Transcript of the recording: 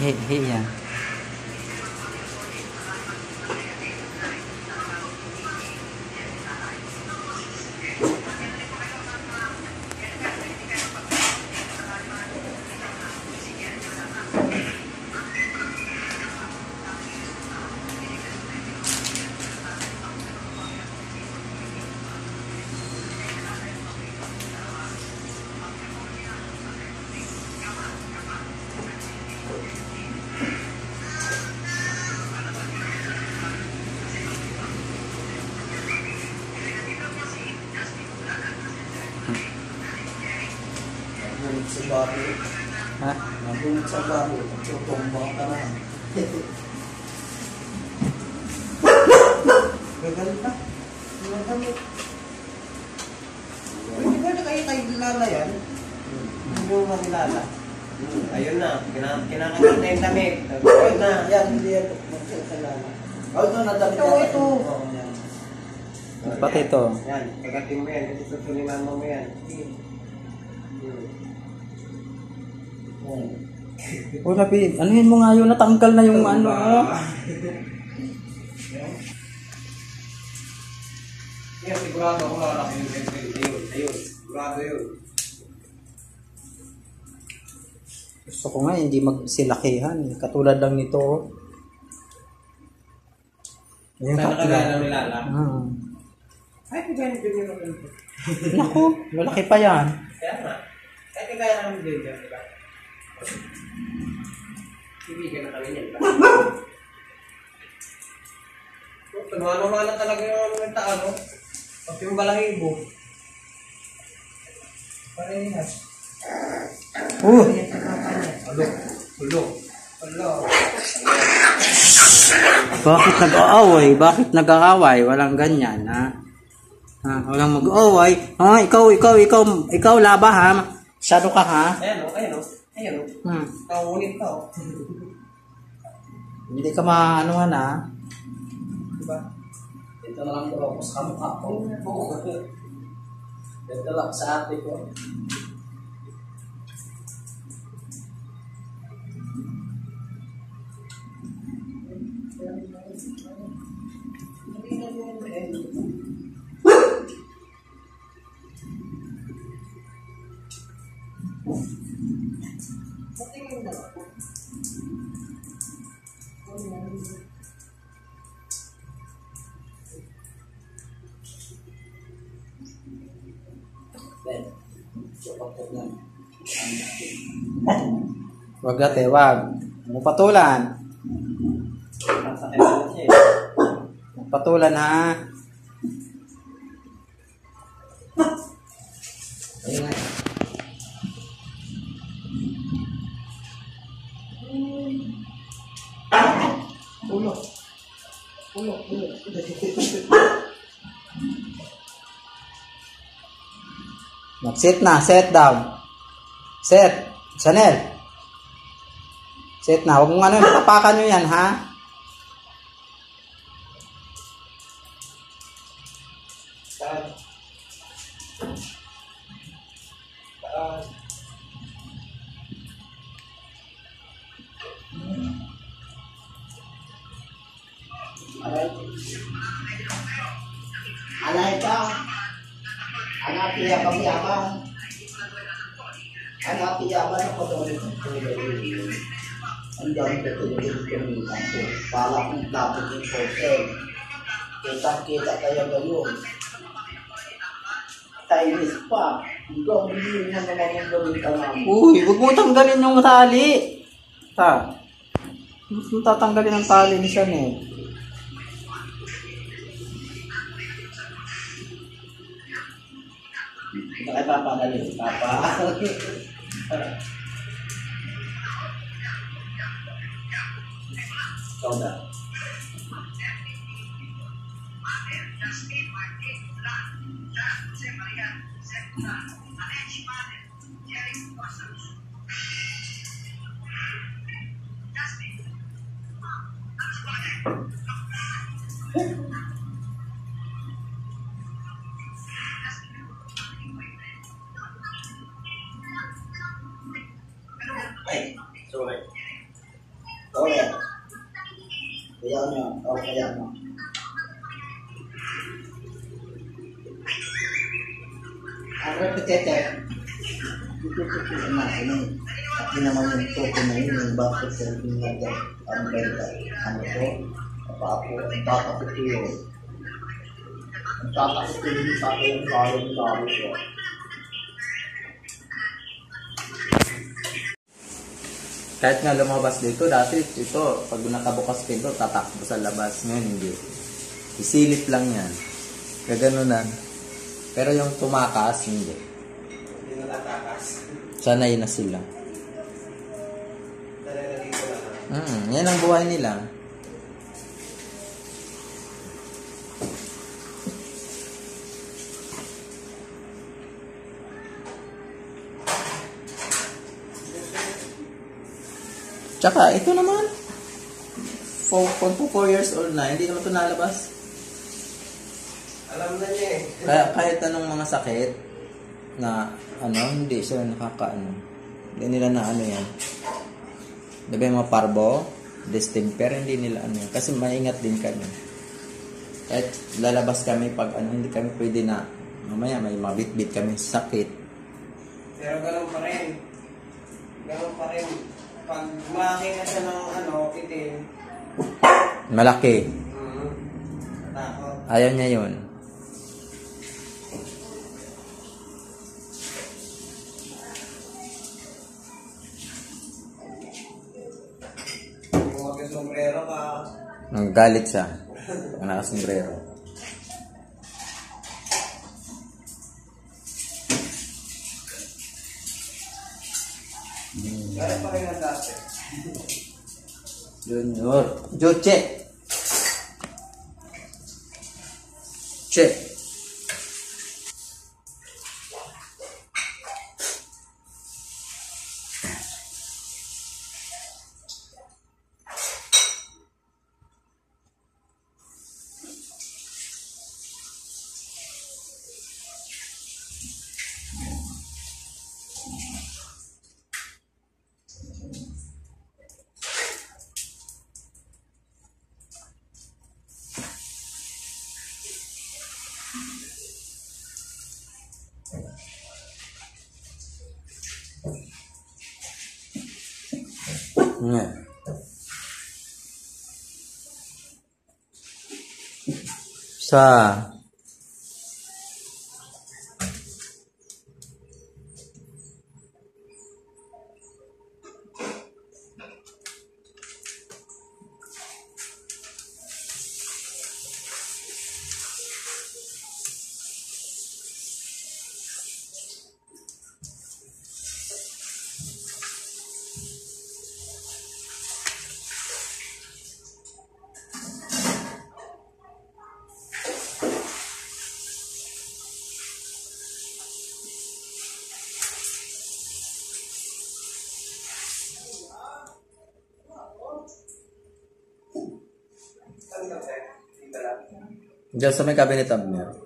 He yan. Sa bago. Ha? Nabunod sa bago. Tutumbang ka na. Gagalit na. Gagalit. Hindi ba na kayo kilala yan? Hindi mo makilala. Ayun na. Kinakagat na yung damit. Ayun na. Yan, hindi yan. Magkakilala. Oh, ito nadamit Ito, yan. ito. Oo, yan. Pati ito. Yan. Kagatin mo yan. Kasi susuliman mo yan. O napi, anuhin mo nga yun, natanggal na yung ano. Yan, sigurado ako malaki yung pencil. Ayun. Sigurado yun. Gusto ko nga hindi magsilakihan. Katulad lang nito. Yung Sana kagaya ng nilala. Ay, kagaya ng Junior Olympic. Naku, lalaki pa yan. Kaya nga. Ay, kagaya ng Junior, diba? Ibigan na kami niyan, diba? Tumano-mano talaga yung nagtaan, no? Pag yung balahibo. Parehas. Ulo. Bakit nag-aaway? Bakit nag-aaway? Walang ganyan, ha? Walang mag-aaway. Ikaw laba, ha? Masyado ka, ha? Ayan, Kaulit ka, Hindi ka maano na. Diba? Ito na lang bro, sa kamukha ko. Ito lang sa ate ko. Wag ate, wag. Patulan. Patulan, ha? Ayun nga. Ulo. Mag-sit na, set down. Set. Chanel. Set na. Huwag mong ano, tapakan nyo yan, ha? Alay ka. Anak iya kami abang. Anak iya abang ako doon. Ang dami ko doon ko. Pala kong dapat yung hotel. Kita kayo ngayon. Chinese pa. Hanggang hindi na naman yung gawin ka namin. Uy, huwag mo tanggalin yung tali. Huwag mo tatanggalin ang tali ni Chanel. Kaya papadali. Ikaw na. Ay, sorry. Kaya niya, o kaya mo. Ang repetete, hindi naman yung toko na yun, yung bakit sa hindi ang benta. Ano to? Papapo, ang tatakot yun. Ang tatakot yun sa akin yung karin siya. Kahit nga lumabas dito, dati ito, pag nakabukas pinto, tatakbo sa labas. Ngayon, hindi. Isilip lang yan. Gaganunan. Pero yung tumakas, hindi. Hindi na tatakas. Sanay na sila. Talaga dito lang. Yan ang buhay nila. Tsaka, ito naman. 4 years old na, hindi naman ito nalabas. Alam na niya eh. Kaya kahit anong mga sakit na hindi sila nakakaano. Hindi nila na yan. Diba yung mga parbo, distemper, hindi nila yan. Kasi maingat din kami. Kahit lalabas kami pag hindi kami pwede na mamaya may mabit-bit kami sakit. Pero ganun pa rin. Ganun pa rin. Pag makakita siya ng itim. Malaki. Natakot. Ayaw niya yun. Kung mag-sombrero ka, Nagalit siya. Pag nakasombrero. ganun pa rin ang dati. Junior. Joche. Che. Nga. Sa Saan ka, sir? Dito lang. Diyan sa may cabinet abner.